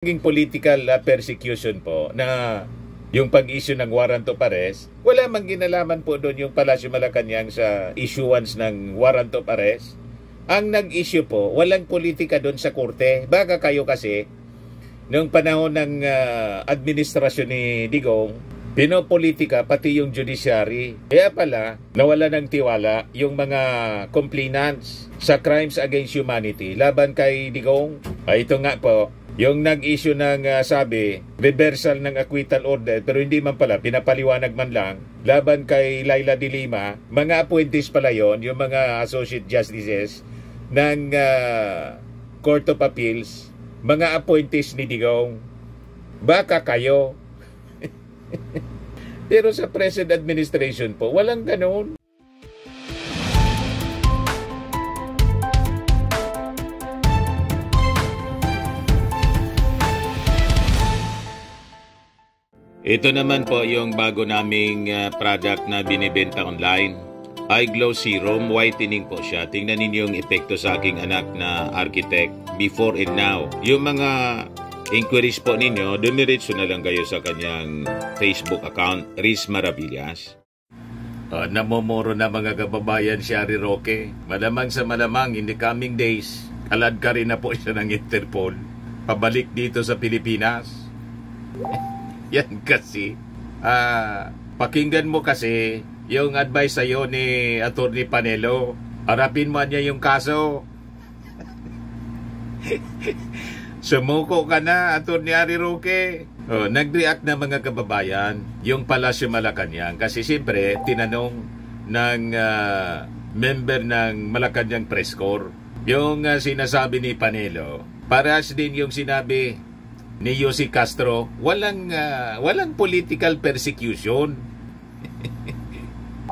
Naging political persecution po na yung pag-issue ng warrant of arrest, wala mang ginalaman po doon yung Palasyo Malacanang sa issuance ng warrant of arrest. Ang nag-issue po, walang politika doon sa korte. Baka kayo kasi, noong panahon ng administrasyon ni Digong, pinopolitika pati yung judiciary. Kaya pala, nawala ng tiwala yung mga complainants sa crimes against humanity laban kay Digong. Ito nga po, yung nag-issue ng sabi, reversal ng acquittal order, pero hindi man pala, pinapaliwanag man lang, laban kay Laila de Lima, mga appointees pala yon, yung mga associate justices ng Court of Appeals, mga appointees ni Digong. Baka kayo. Pero sa present administration po, walang ganun. Ito naman po yung bago naming product na binibenta online. Eye Glow Serum, whitening po siya. Tingnan ninyo yung epekto sa aking anak na architect before and now. Yung mga inquiries po ninyo, dumiretso na lang kayo sa kanyang Facebook account, Riz Maravillas. Namomoro na mga kababayan si Harry Roque. Malamang sa malamang, in the coming days, alad ka rin na po siya ng Interpol. Pabalik dito sa Pilipinas. Yan kasi. Pakinggan mo kasi yung advice sa'yo ni Atty. Panelo. Harapin mo niya yung kaso. Sumuko ka na, Atty. Harry Roque. Nag-react na mga kababayan yung Palasyo Malacanang kasi siyempre tinanong ng member ng Malacanang Press Corps yung sinasabi ni Panelo. Parehas din yung sinabi ni Yussi Castro, walang political persecution.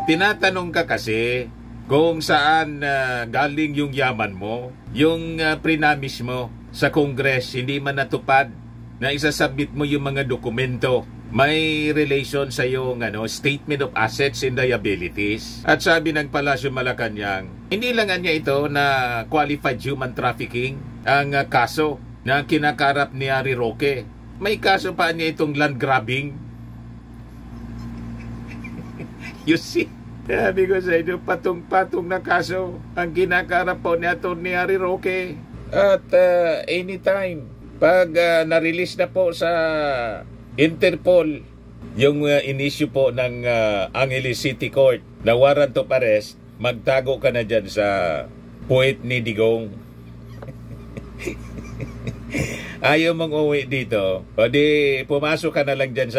Tinatanong ka kasi kung saan galing yung yaman mo, yung prinamis mo sa Congress, hindi man natupad na isasubmit mo yung mga dokumento. May relation sa yung statement of assets and liabilities. At sabi ng Palasyo Malacanang, hindi lang niya ito na qualified human trafficking ang kaso na kinakarap ni Harry Roque. May kaso pa niya itong land grabbing. You see? Sabi ko sa inyo, patong-patong na kaso ang kinakarap po ni Harry Roque. At anytime, pag na-release na po sa Interpol yung in-issue po ng Angeles City Court na warrant of arrest, magtago ka na dyan sa puwet ni Digong. Ayaw mong uwi dito, o di pumasok ka na lang dyan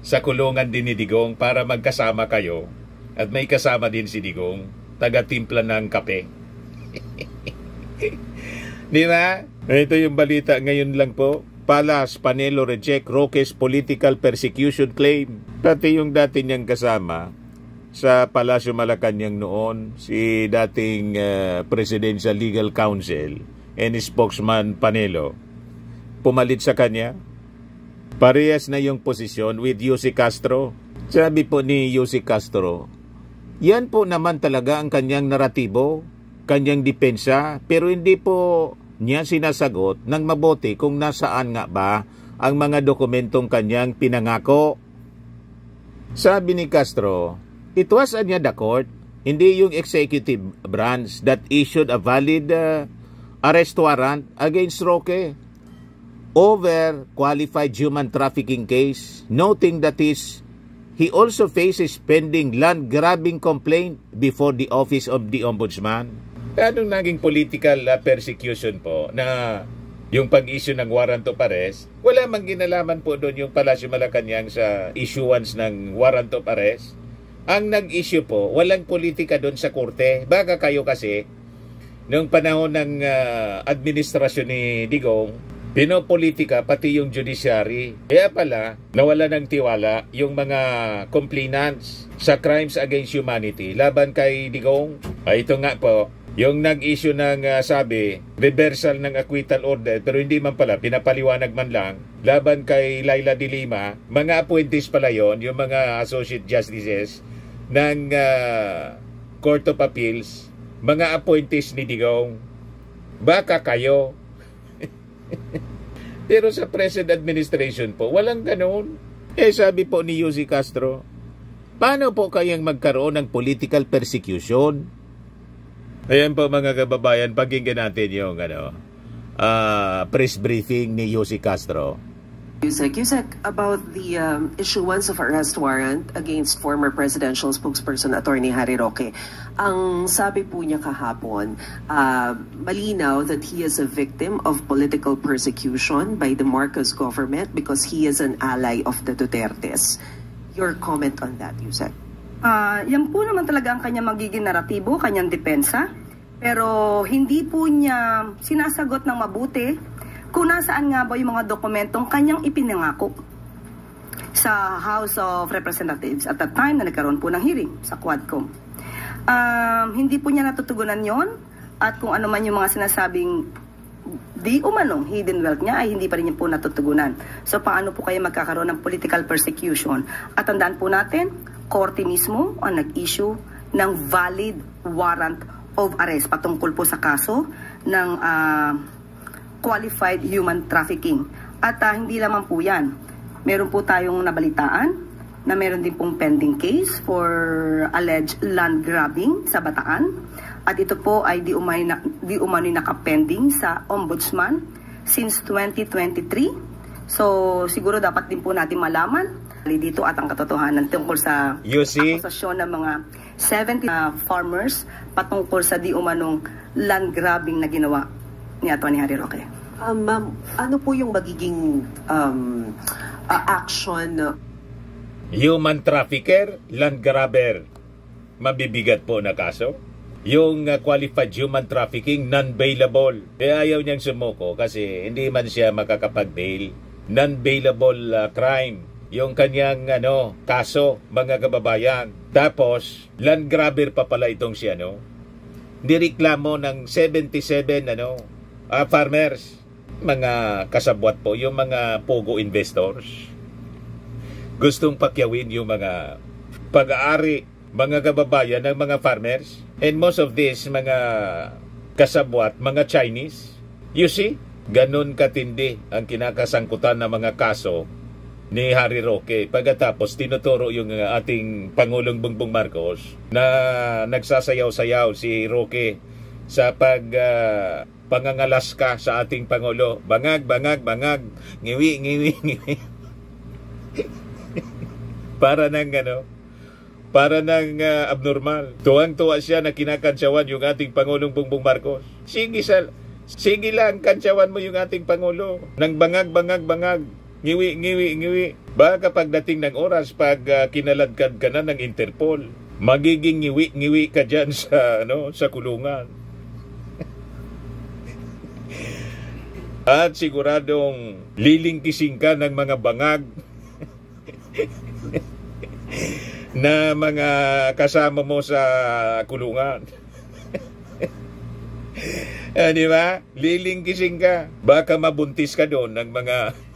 sa kulungan din ni Digong para magkasama kayo. At may kasama din si Digong, taga-timpla ng kape. Di ba? Ito yung balita ngayon lang po. Palas, Panelo reject Roque's political persecution claim. Pati yung dati niyang kasama sa Palasyo Malacanang noon, si dating Presidential Legal Counsel and spokesman Panelo, pumalit sa kanya. Parehas na yung posisyon with Yussi Castro. Sabi po ni Yussi Castro, yan po naman talaga ang kanyang naratibo, kanyang depensa, pero hindi po niya sinasagot ng mabuti kung nasaan nga ba ang mga dokumentong kanyang pinangako. Sabi ni Castro, it was the court, hindi yung executive branch that issued a valid arrest warrant against Roque over qualified human trafficking case, noting that he also faces pending land grabbing complaint before the office of the Ombudsman. Anong naging political persecution po na yung pag-issue ng warrant of arrest, wala mang ginalaman po doon yung Palasyo Malacanang sa issuance ng warrant of arrest. Ang nag-issue po, walang politika doon sa korte. Baka kayo kasi, noong panahon ng administrasyon ni Digong, pinopolitika pati yung judiciary. Kaya pala, nawala ng tiwala yung mga complainants sa crimes against humanity laban kay Digong. Ito nga po, yung nag-issue ng sabi, reversal ng acquittal order, pero hindi man pala, pinapaliwanag man lang, laban kay Laila de Lima, mga appointees pala yon, yung mga associate justices ng Court of Appeals, mga appointees ni Digong. Baka kayo. Pero sa present administration po, walang ganun. Sabi po ni Yussi Castro, paano po kayang magkaroon ng political persecution? Ayan po mga kababayan, pakinggan natin yung press briefing ni Yussi Castro. Yusek, about the issuance of arrest warrant against former presidential spokesperson Attorney Harry Roque. Ang sabi po niya kahapon, malinaw that he is a victim of political persecution by the Marcos government because he is an ally of the Dutertes. Your comment on that, Yusek? Yan po naman talaga ang kanyang magiging naratibo, kanyang depensa. Pero hindi po niya sinasagot ng mabuti kung nasaan nga ba yung mga dokumentong kanyang ipinangako sa House of Representatives at the time na nagkaroon po ng hearing sa Quadcom. Hindi po niya natutugunan yon at kung ano man yung mga sinasabing di umanong hidden wealth niya ay hindi pa rin niya po natutugunan. So paano po kayo magkakaroon ng political persecution? At tandaan po natin, korte mismo ang nag-issue ng valid warrant of arrest patungkol po sa kaso ng qualified human trafficking. At hindi lamang po yan. Meron po tayong nabalitaan na meron din pong pending case for alleged land grabbing sa Bataan. At ito po ay di umano'y nakapending sa Ombudsman since 2023. So siguro dapat din po natin malaman dito at ang katotohanan tungkol sa akusasyon ng mga 70 farmers patungkol sa di umanong land grabbing na ginawa ni Atty. Harry Roque. Ma'am, ano po yung magiging action? Human trafficker, land grabber, mabibigat po na kaso. Yung qualified human trafficking, non-bailable. Ayaw niyang sumuko kasi hindi man siya makakapag-bail. Non-bailable crime. Yung kanyang kaso, mga kababayan. Tapos, land grabber pa pala itong siya, nireklamo ng 77 farmers, mga kasabwat po, yung mga pogo investors. Gustong pakyawin yung mga pag-aari, mga kababayan ng mga farmers. And most of this, mga kasabwat, mga Chinese. You see, ganun katindi ang kinakasangkutan ng mga kaso ni Harry Roque. Pagkatapos tinuturo yung ating Pangulong Bongbong Marcos na nagsasayaw-sayaw si Roque sa pangangalaska sa ating Pangulo. Bangag, bangag, bangag. Ngiwi, ngiwi, ngiwi. Para ng abnormal. Tuwang-tuwa siya na kinakantsawan yung ating Pangulong Bongbong Marcos. Sige lang, kantsawan mo yung ating Pangulo. Nang bangag, bangag, bangag. Ngiwi, ngiwi, ngiwi. Baka pagdating ng oras, pag kinaladkad ka na ng Interpol, magiging ngiwi, ngiwi ka dyan sa kulungan. At siguradong lilingkising ka ng mga bangag na mga kasama mo sa kulungan. Di ba? Lilingkising ka. Baka mabuntis ka doon ng mga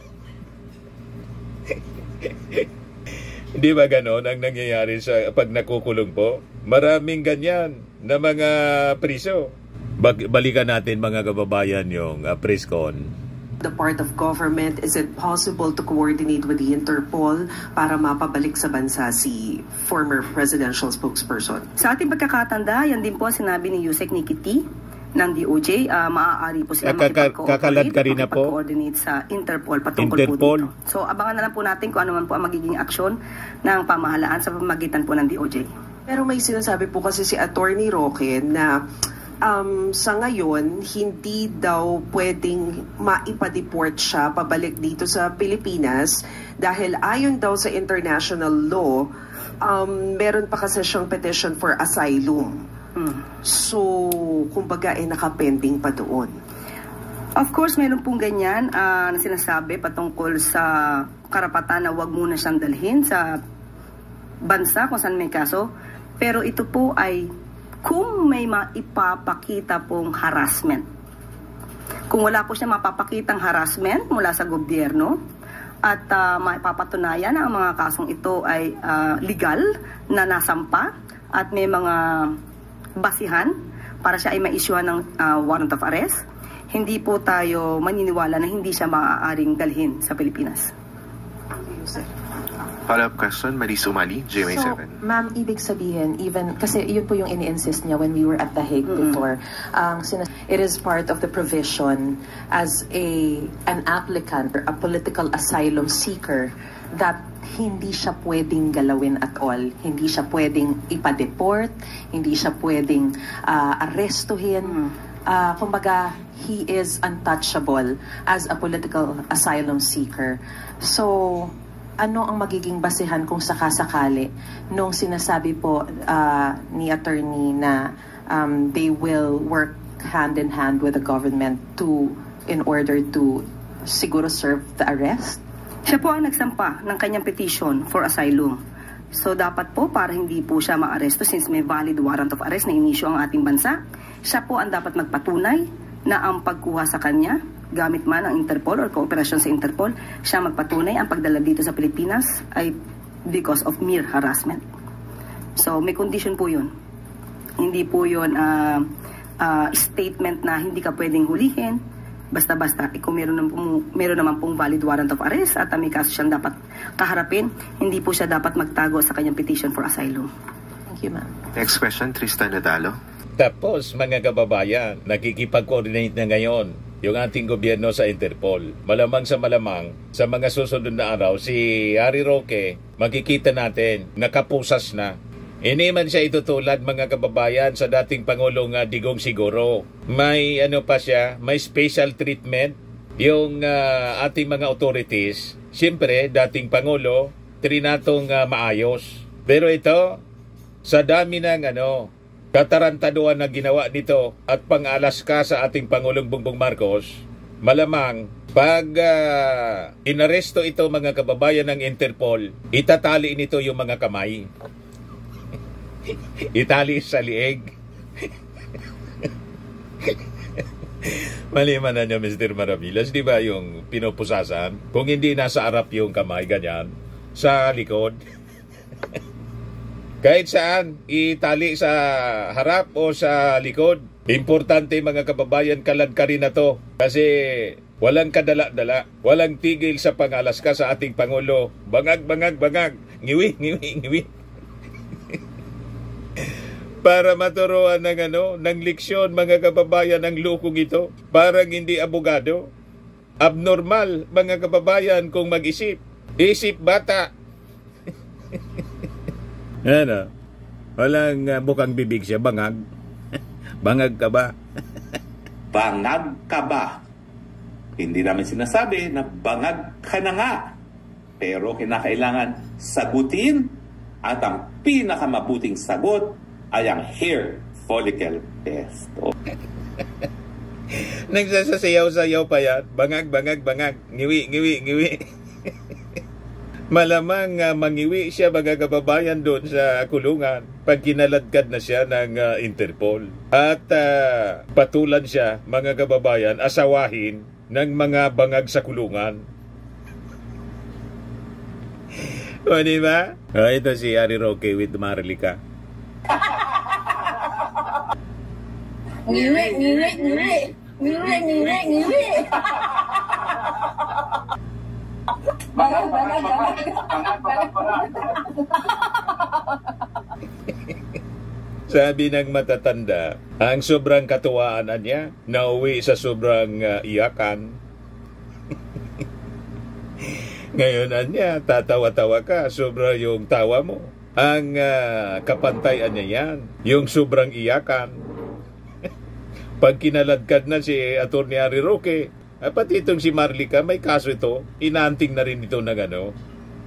Di ba ganon ang nangyayari sa pag nakukulong po? Maraming ganyan na mga priso. Balikan natin mga kababayan yung press con. The part of government, is it possible to coordinate with the Interpol para mapabalik sa bansa si former presidential spokesperson? Sa ating pagkakatanda, yan din po sinabi ni Yusek Nikki T ng DOJ, maaari po sila makipag-coordinate sa Interpol patungkol po dito. So abangan na lang po natin kung ano man po ang magiging aksyon ng pamahalaan sa pamamagitan po ng DOJ. Pero may sinasabi po kasi si Attorney Roque na sa ngayon, hindi daw pwedeng maipa-deport siya pabalik dito sa Pilipinas dahil ayon daw sa international law, meron pa kasi siyang petition for asylum. So, kumbaga nakapending pa doon. Of course, meron pong ganyan na sinasabi patungkol sa karapatan na wag muna siyang dalhin sa bansa kung saan may kaso. Pero ito po ay kung may maipapakita pong harassment. Kung wala po siya mapapakitang harassment mula sa gobyerno at maipapatunayan na ang mga kasong ito ay legal na nasampa at may mga basihan para siya ay ma-issuehan ng warrant of arrest, hindi po tayo maniniwala na hindi siya maaaring dalhin sa Pilipinas. Follow-up question, Maris Umali, GMA7. So, ma'am, ibig sabihin, even, kasi yun po yung ini-insist niya when we were at The Hague before, it is part of the provision as an applicant or a political asylum seeker that hindi siya pwedeng galawin at all. Hindi siya pwedeng ipa-deport, hindi siya pwedeng arrestuhin. Kumbaga, he is untouchable as a political asylum seeker. So, ano ang magiging basehan kung sakasakali nung sinasabi po ni attorney na they will work hand in hand with the government in order to siguro serve the arrest? Siya po ang nagsampa ng kanyang petition for asylum. So dapat po para hindi po siya maaresto since may valid warrant of arrest na inisyu ang ating bansa, siya po ang dapat magpatunay na ang pagkuha sa kanya gamit man ang Interpol or kooperasyon sa Interpol, siya magpatunay ang pagdala dito sa Pilipinas ay because of mere harassment. So may condition po yun. Hindi po yun statement na hindi ka pwedeng hulihin, basta-basta. Kung meron naman pong valid warrant of arrest at may kaso siyang dapat kaharapin, hindi po siya dapat magtago sa kanyang petition for asylum. Thank you, ma'am. Next question, Tristan Nadalo. Tapos, mga kababayan, nakikipag-coordinate na ngayon yung ating gobyerno sa Interpol. Malamang sa mga susunod na araw, si Harry Roque, makikita natin, nakapusas na. Hindi man siya itutulad, mga kababayan, sa dating Pangulong Digong Siguro. May pa siya, may special treatment yung ating mga authorities. Siyempre, dating Pangulo, trinatong maayos. Pero ito, sa dami ng katarantaduan na ginawa nito at pang-alaska sa ating Pangulong Bongbong Marcos, malamang pag inaresto ito, mga kababayan ng Interpol, itatali nito yung mga kamay. Itali sa lieg. Maliman na niya, Mr. Maravillas, di ba yung pinupusasan? Kung hindi nasa harap yung kamay, ganyan, sa likod. Kahit saan, itali sa harap o sa likod. Importante, mga kababayan, kaladkarin na to. Kasi walang kadala-dala, walang tigil sa pangalaska sa ating Pangulo. Bangag, bangag, bangag. Ngiwi, ngiwi, ngiwi. Para maturuan ng leksyon, mga kababayan, ng lukong ito. Parang hindi abogado. Abnormal, mga kababayan, kung mag-isip. Isip bata. Walang bukang bibig siya, bangag. Bangag ka ba? Bangag ka ba? Hindi namin sinasabi na bangag ka na nga. Pero kinakailangan sagutin at ang pinakamabuting sagot ay ang hair follicle test. Nagsasayaw-sayaw pa yan. Bangag, bangag, bangag. Ngiwi, ngiwi, ngiwi. Malamang mangiwi siya, mga kababayan, doon sa kulungan pag kinaladkad na siya ng Interpol. At patulan siya, mga kababayan, asawahin ng mga bangag sa kulungan. O, di ba? Ito si Harry Roque with Marlica. Ngiwi, ngiwi, ngiwi. Ngiwi, ngiwi, ngiwi. Bangag, bangag, bangag. Sabi ng matatanda, ang sobrang katuwaan niya, nauwi sa sobrang iyakan. Ngayon niya, tatawa-tawa ka, sobra yung tawa mo. Ang kapantayan niya yan, yung sobrang iyakan. Pag kinaladkad na si Atty. Harry Roque, pati itong si Marlica, may kaso ito, inaanting na rin ito ng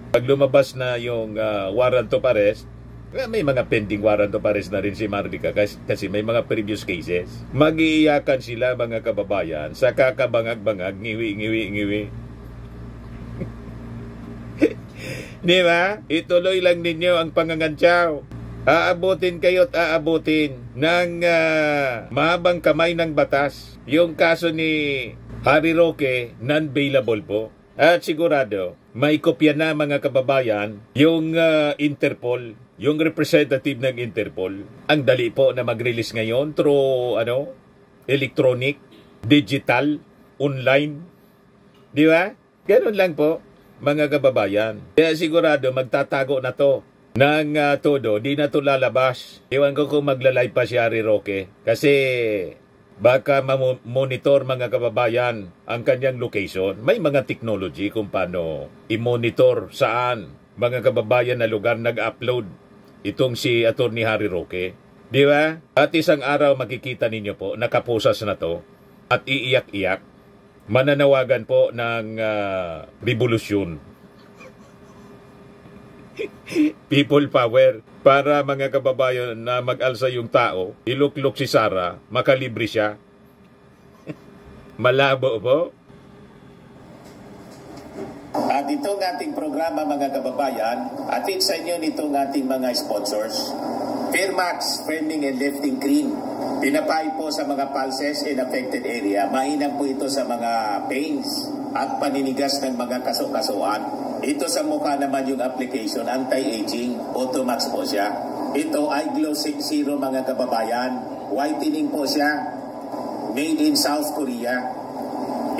Pag lumabas na yung warrant of arrest, may mga pending warrant of arrest na rin si Marlica kasi may mga previous cases. Mag-iiyakan sila, mga kababayan, sa kakabangag-bangag, ngiwi, ngiwi, ngiwi. Di ba? Ituloy lang ninyo ang pangangantsaw. Aabutin kayo't aabutin ng mahabang kamay ng batas. Yung kaso ni Harry Roque, non-bailable po. At sigurado, may kopya na, mga kababayan, yung Interpol, yung representative ng Interpol. Ang dali po na mag-release ngayon through electronic. digital, online. Di ba? Ganun lang po, mga kababayan. Kaya sigurado magtatago na to ng todo, di na to lalabas. Iwan ko kung maglalay pa si Harry Roque kasi baka monitor mga kababayan ang kanyang location. May mga technology kung paano i-monitor saan mga kababayan na lugar nag-upload itong si Atty. Harry Roque. Di ba? At isang araw makikita ninyo po, nakapusas na to at iiyak-iyak. Mananawagan po ng revolusyon. People power. Para mga kababayan na mag-alsa yung tao, iluklok si Sara, makalibre siya. Malabo po. At itong ating programa mga kababayan, atid sa inyo nitong ating mga sponsors. Fairmax, Firming and Lifting Cream. Pinapay po sa mga pulses in affected area. Mainam po ito sa mga pains at paninigas ng mga kaso-kasuan. Ito sa mukha naman yung application, anti-aging, Automax po siya. Ito ay Glow Zero mga kababayan. Whitening po siya. Made in South Korea.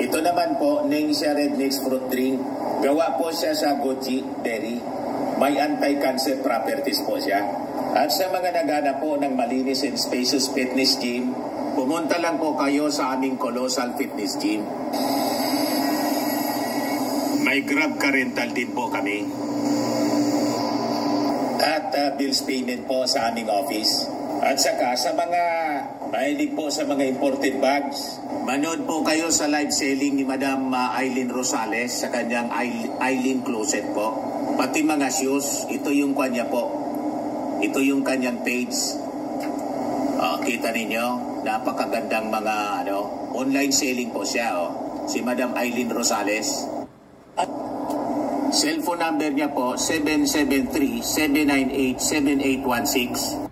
Ito naman po, Ningxia Red Mix Fruit Drink. Gawa po siya sa goji berry. May anti-cancer properties po siya. At sa mga naghanap po ng malinis and spacious fitness gym, pumunta lang po kayo sa aming Colossal Fitness Gym. May Grab ka rental din po kami. At bills payment po sa aming office. At saka sa mga mahilig po sa mga imported bags, manood po kayo sa live selling ni Madam Aileen Rosales sa kanyang Aileen Closet po. Pati mga shoes, ito yung kanya po. Ito yung kanyang page. Kita ninyo, napakagandang mga online selling po siya. Si Madam Aileen Rosales. At cellphone number niya po, 773-798-7816.